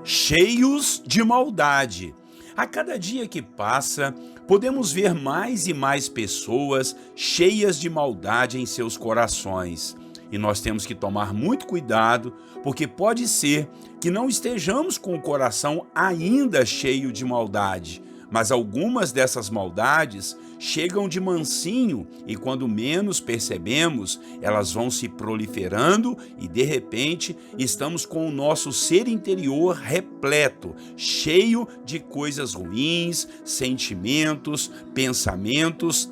cheios de maldade. A cada dia que passa, podemos ver mais e mais pessoas cheias de maldade em seus corações. E nós temos que tomar muito cuidado, porque pode ser que não estejamos com o coração ainda cheio de maldade, mas algumas dessas maldades chegam de mansinho e quando menos percebemos, elas vão se proliferando e de repente estamos com o nosso ser interior repleto, cheio de coisas ruins, sentimentos, pensamentos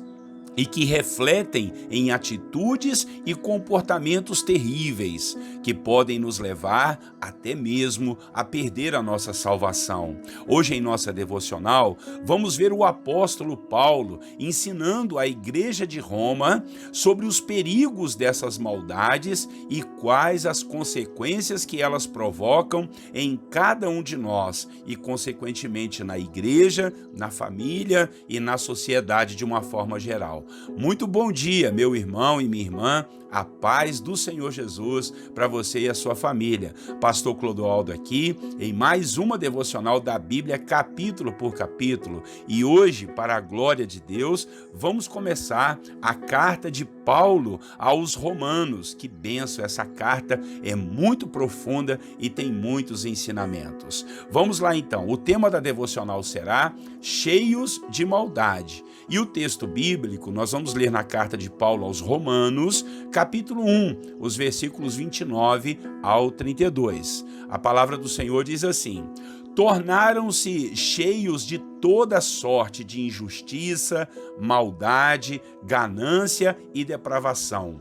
e que refletem em atitudes e comportamentos terríveis, que podem nos levar até mesmo a perder a nossa salvação. Hoje em nossa devocional, vamos ver o apóstolo Paulo ensinando a igreja de Roma sobre os perigos dessas maldades e quais as consequências que elas provocam em cada um de nós e, consequentemente, na igreja, na família e na sociedade de uma forma geral. Muito bom dia, meu irmão e minha irmã, a paz do Senhor Jesus para você e a sua família. Pastor Clodoaldo aqui em mais uma devocional da Bíblia, capítulo por capítulo. E hoje, para a glória de Deus, vamos começar a carta de Paulo aos Romanos. Que bênção, essa carta é muito profunda e tem muitos ensinamentos. Vamos lá então, o tema da devocional será cheios de maldade. E o texto bíblico nós vamos ler na carta de Paulo aos Romanos, capítulo 1, os versículos 29 ao 32. A palavra do Senhor diz assim: tornaram-se cheios de toda sorte de injustiça, maldade, ganância e depravação.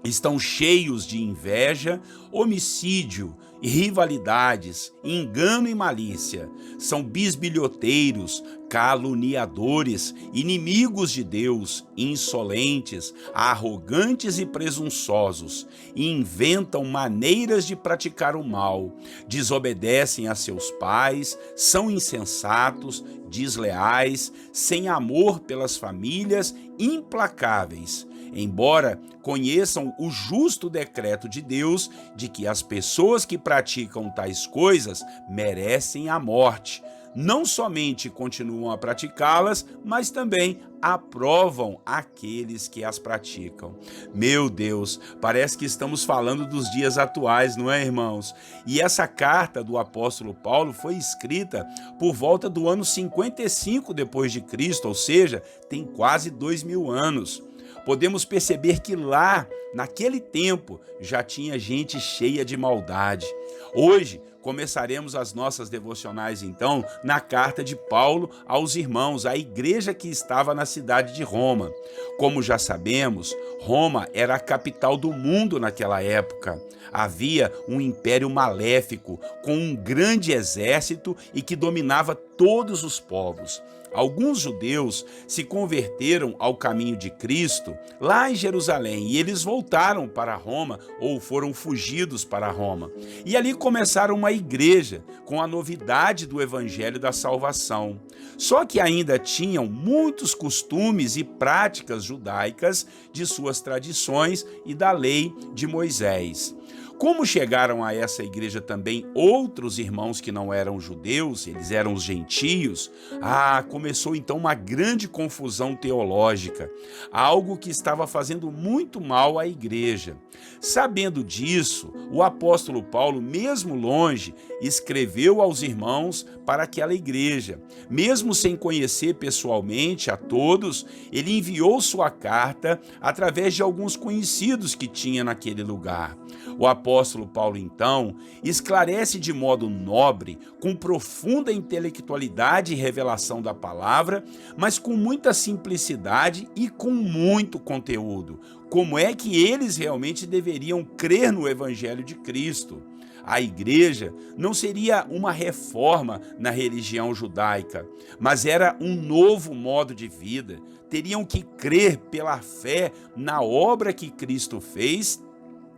Estão cheios de inveja, homicídio, rivalidades, engano e malícia. São bisbilhoteiros, caluniadores, inimigos de Deus, insolentes, arrogantes e presunçosos. Inventam maneiras de praticar o mal, desobedecem a seus pais, são insensatos, desleais, sem amor pelas famílias, implacáveis. Embora conheçam o justo decreto de Deus de que as pessoas que praticam tais coisas merecem a morte, não somente continuam a praticá-las, mas também aprovam aqueles que as praticam. Meu Deus, parece que estamos falando dos dias atuais, não é, irmãos? E essa carta do apóstolo Paulo foi escrita por volta do ano 55 depois de Cristo, ou seja, tem quase 2000 anos. Podemos perceber que lá, naquele tempo, já tinha gente cheia de maldade. Hoje, começaremos as nossas devocionais, então, na carta de Paulo aos irmãos, à igreja que estava na cidade de Roma. Como já sabemos, Roma era a capital do mundo naquela época. Havia um império maléfico, com um grande exército e que dominava todos os povos. Alguns judeus se converteram ao caminho de Cristo lá em Jerusalém e eles voltaram para Roma ou foram fugidos para Roma. E ali começaram uma igreja com a novidade do evangelho da salvação. Só que ainda tinham muitos costumes e práticas judaicas de suas tradições e da lei de Moisés. Como chegaram a essa igreja também outros irmãos que não eram judeus, eles eram os gentios, começou então uma grande confusão teológica, algo que estava fazendo muito mal à igreja. Sabendo disso, o apóstolo Paulo, mesmo longe, escreveu aos irmãos para aquela igreja. Mesmo sem conhecer pessoalmente a todos, ele enviou sua carta através de alguns conhecidos que tinha naquele lugar. O apóstolo Paulo, então, esclarece de modo nobre, com profunda intelectualidade e revelação da palavra, mas com muita simplicidade e com muito conteúdo. Como é que eles realmente deveriam crer no Evangelho de Cristo? A igreja não seria uma reforma na religião judaica, mas era um novo modo de vida. Teriam que crer pela fé na obra que Cristo fez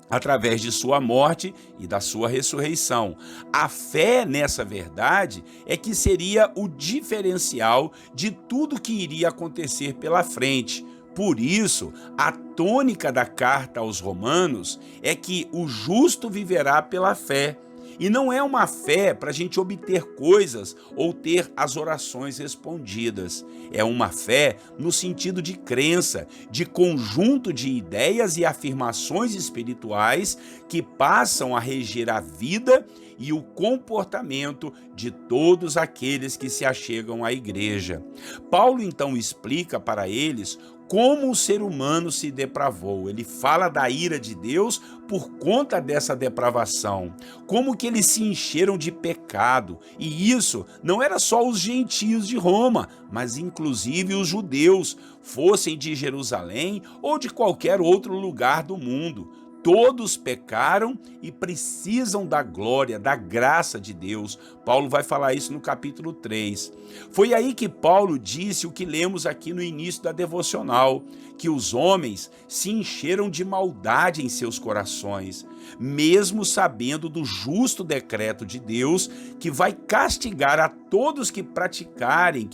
através de sua morte e da sua ressurreição. A fé nessa verdade é que seria o diferencial de tudo que iria acontecer pela frente. Por isso, a tônica da carta aos Romanos é que o justo viverá pela fé. E não é uma fé para a gente obter coisas ou ter as orações respondidas. É uma fé no sentido de crença, de conjunto de ideias e afirmações espirituais que passam a reger a vida e o comportamento de todos aqueles que se achegam à igreja. Paulo então explica para eles como o ser humano se depravou. Ele fala da ira de Deus por conta dessa depravação, como que eles se encheram de pecado. E isso não era só os gentios de Roma, mas inclusive os judeus, fossem de Jerusalém ou de qualquer outro lugar do mundo. Todos pecaram e precisam da glória, da graça de Deus. Paulo vai falar isso no capítulo 3. Foi aí que Paulo disse o que lemos aqui no início da devocional, que os homens se encheram de maldade em seus corações, mesmo sabendo do justo decreto de Deus, que vai castigar a todos que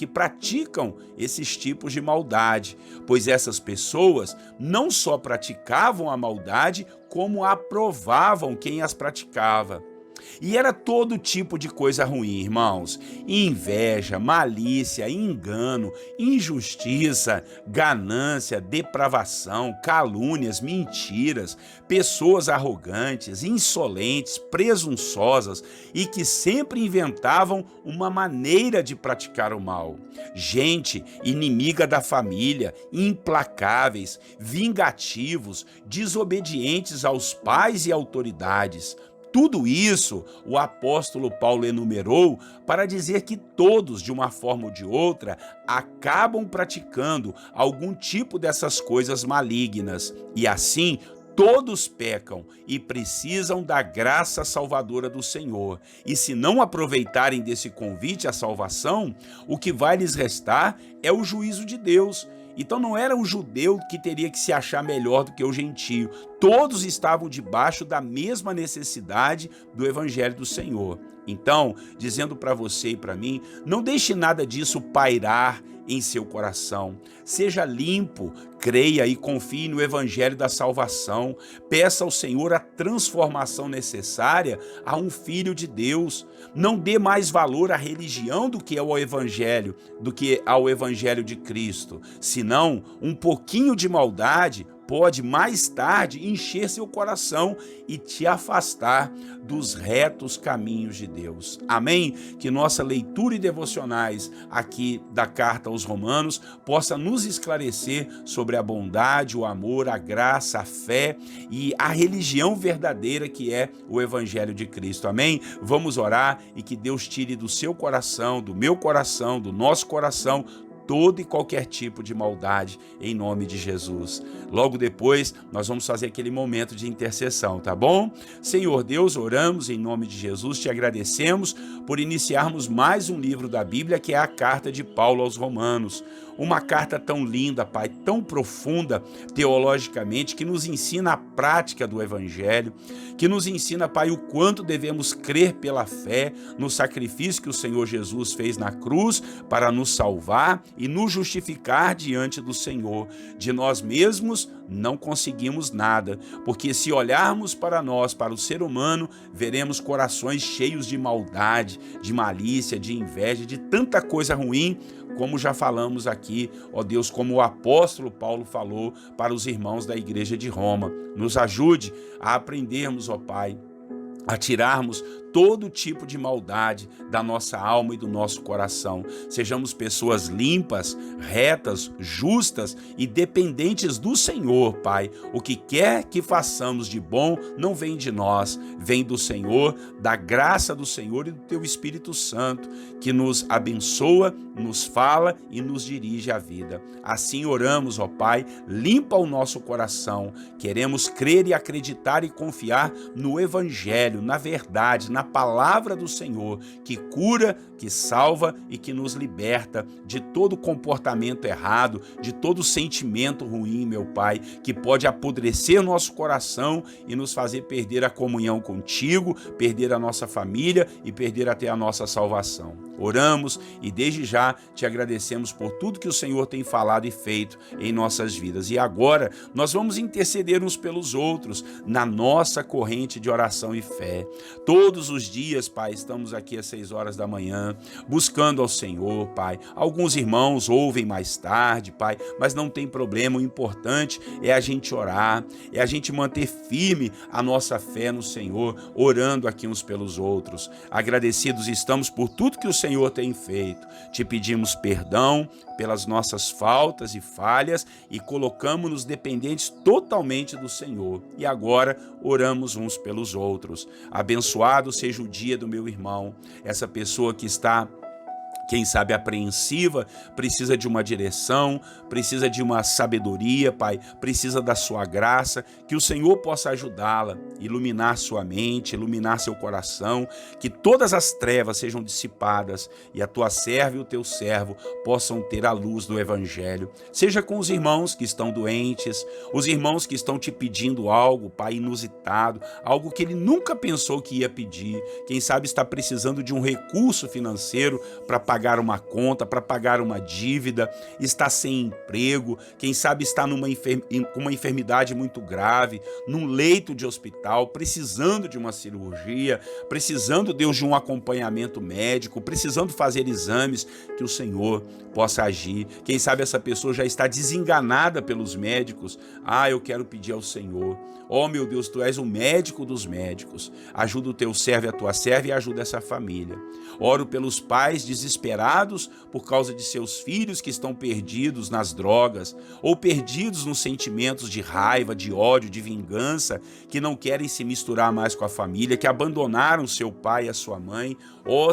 praticam esses tipos de maldade, pois essas pessoas não só praticavam a maldade, como aprovavam quem as praticava. E era todo tipo de coisa ruim, irmãos. Inveja, malícia, engano, injustiça, ganância, depravação, calúnias, mentiras, pessoas arrogantes, insolentes, presunçosas e que sempre inventavam uma maneira de praticar o mal. Gente inimiga da família, implacáveis, vingativos, desobedientes aos pais e autoridades. Tudo isso o apóstolo Paulo enumerou para dizer que todos, de uma forma ou de outra, acabam praticando algum tipo dessas coisas malignas. E assim, todos pecam e precisam da graça salvadora do Senhor. E se não aproveitarem desse convite à salvação, o que vai lhes restar é o juízo de Deus. Então não era o judeu que teria que se achar melhor do que o gentio. Todos estavam debaixo da mesma necessidade do evangelho do Senhor. Então, dizendo para você e para mim, não deixe nada disso pairar em seu coração. Seja limpo, creia e confie no evangelho da salvação. Peça ao Senhor a transformação necessária a um filho de Deus. Não dê mais valor à religião do que ao evangelho de Cristo. Senão, um pouquinho de maldade pode mais tarde encher seu coração e te afastar dos retos caminhos de Deus. Amém? Que nossa leitura e devocionais aqui da carta aos Romanos possa nos esclarecer sobre a bondade, o amor, a graça, a fé e a religião verdadeira que é o Evangelho de Cristo. Amém? Vamos orar e que Deus tire do seu coração, do meu coração, do nosso coração, todo e qualquer tipo de maldade, em nome de Jesus. Logo depois, nós vamos fazer aquele momento de intercessão, tá bom? Senhor Deus, oramos em nome de Jesus, te agradecemos por iniciarmos mais um livro da Bíblia, que é a carta de Paulo aos Romanos. Uma carta tão linda, Pai, tão profunda teologicamente, que nos ensina a prática do Evangelho, que nos ensina, Pai, o quanto devemos crer pela fé no sacrifício que o Senhor Jesus fez na cruz para nos salvar e nos justificar diante do Senhor. De nós mesmos não conseguimos nada, porque se olharmos para nós, para o ser humano, veremos corações cheios de maldade, de malícia, de inveja, de tanta coisa ruim, como já falamos aqui, ó Deus, como o apóstolo Paulo falou para os irmãos da igreja de Roma. Nos ajude a aprendermos, ó Pai, a tirarmos todo tipo de maldade da nossa alma e do nosso coração. Sejamos pessoas limpas, retas, justas e dependentes do Senhor, Pai. O que quer que façamos de bom não vem de nós, vem do Senhor, da graça do Senhor e do Teu Espírito Santo, que nos abençoa, nos fala e nos dirige à vida. Assim oramos, ó Pai, limpa o nosso coração. Queremos crer e acreditar e confiar no Evangelho, na verdade, na palavra do Senhor, que cura, que salva e que nos liberta de todo comportamento errado, de todo sentimento ruim, meu Pai, que pode apodrecer nosso coração e nos fazer perder a comunhão contigo, perder a nossa família e perder até a nossa salvação. Oramos e desde já te agradecemos por tudo que o Senhor tem falado e feito em nossas vidas. E agora nós vamos interceder uns pelos outros na nossa corrente de oração e fé. Todos os dias, Pai, estamos aqui às 6 horas da manhã, buscando ao Senhor, Pai. Alguns irmãos ouvem mais tarde, Pai, mas não tem problema. O importante é a gente orar, é a gente manter firme a nossa fé no Senhor, orando aqui uns pelos outros. Agradecidos estamos por tudo que o Senhor tem feito. Te pedimos perdão pelas nossas faltas e falhas e colocamos-nos dependentes totalmente do Senhor. E agora oramos uns pelos outros. Abençoado seja o dia do meu irmão, essa pessoa que está, quem sabe, apreensiva, precisa de uma direção, precisa de uma sabedoria, Pai, precisa da sua graça, que o Senhor possa ajudá-la, iluminar sua mente, iluminar seu coração, que todas as trevas sejam dissipadas e a tua serva e o teu servo possam ter a luz do Evangelho. Seja com os irmãos que estão doentes, os irmãos que estão te pedindo algo, Pai, inusitado, algo que ele nunca pensou que ia pedir, quem sabe está precisando de um recurso financeiro para pagar uma conta, para pagar uma dívida, está sem emprego, quem sabe está com uma enfermidade muito grave, num leito de hospital, precisando de uma cirurgia, precisando, Deus, de um acompanhamento médico, precisando fazer exames, que o Senhor possa agir. Quem sabe essa pessoa já está desenganada pelos médicos. Eu quero pedir ao Senhor, meu Deus, tu és o médico dos médicos, ajuda o teu servo e a tua serva e ajuda essa família. Oro pelos pais desesperados por causa de seus filhos que estão perdidos nas drogas ou perdidos nos sentimentos de raiva, de ódio, de vingança, que não querem se misturar mais com a família, que abandonaram seu pai e a sua mãe.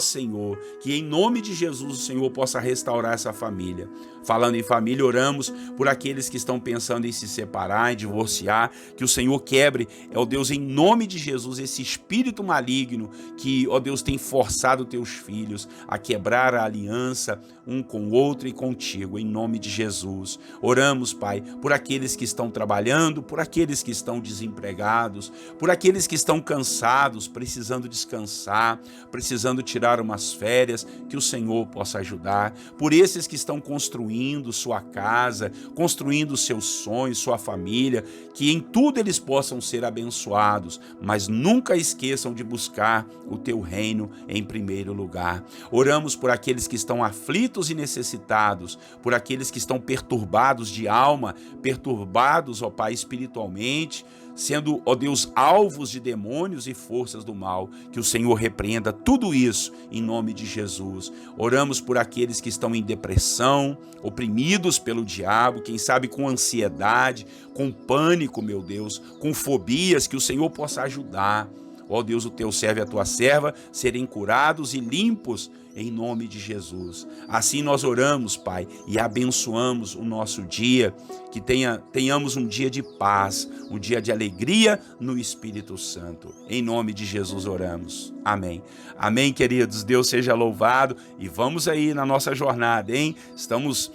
Senhor, que em nome de Jesus o Senhor possa restaurar essa família. Falando em família, oramos por aqueles que estão pensando em se separar, em divorciar, que o Senhor quebre, Deus, em nome de Jesus, esse espírito maligno que, Deus, tem forçado teus filhos a quebrar a aliança um com o outro e contigo, em nome de Jesus. Oramos, Pai, por aqueles que estão trabalhando, por aqueles que estão desempregados, por aqueles que estão cansados, precisando descansar, precisando tirar umas férias, que o Senhor possa ajudar, por esses que estão construindo sua casa, construindo seus sonhos, sua família, que em tudo eles possam ser abençoados, mas nunca esqueçam de buscar o teu reino em primeiro lugar. Oramos por aqueles que estão aflitos e necessitados, por aqueles que estão perturbados de alma, perturbados, Pai, espiritualmente, sendo, Deus, alvos de demônios e forças do mal, que o Senhor repreenda tudo isso em nome de Jesus. Oramos por aqueles que estão em depressão, oprimidos pelo diabo, quem sabe com ansiedade, com pânico, meu Deus, com fobias, que o Senhor possa ajudar. Deus, o teu servo e a tua serva serem curados e limpos em nome de Jesus. Assim nós oramos, Pai, e abençoamos o nosso dia, que tenhamos um dia de paz, um dia de alegria no Espírito Santo. Em nome de Jesus oramos. Amém. Amém, queridos. Deus seja louvado e vamos aí na nossa jornada, hein? Estamos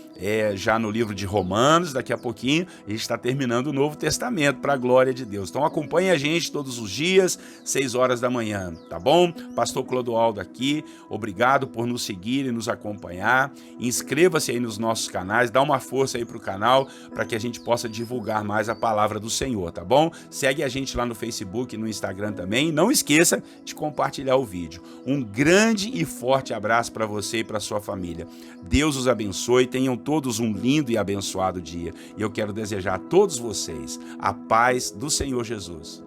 já no livro de Romanos, daqui a pouquinho a gente está terminando o Novo Testamento, para a glória de Deus. Então acompanhe a gente todos os dias, 6 horas da manhã, tá bom? Pastor Clodoaldo aqui, obrigado por nos seguir e nos acompanhar. Inscreva-se aí nos nossos canais, dá uma força aí para o canal, para que a gente possa divulgar mais a palavra do Senhor, tá bom? Segue a gente lá no Facebook e no Instagram também. Não esqueça de compartilhar o vídeo. Um grande e forte abraço para você e para sua família. Deus os abençoe, tenham todos um lindo e abençoado dia. E eu quero desejar a todos vocês a paz do Senhor Jesus.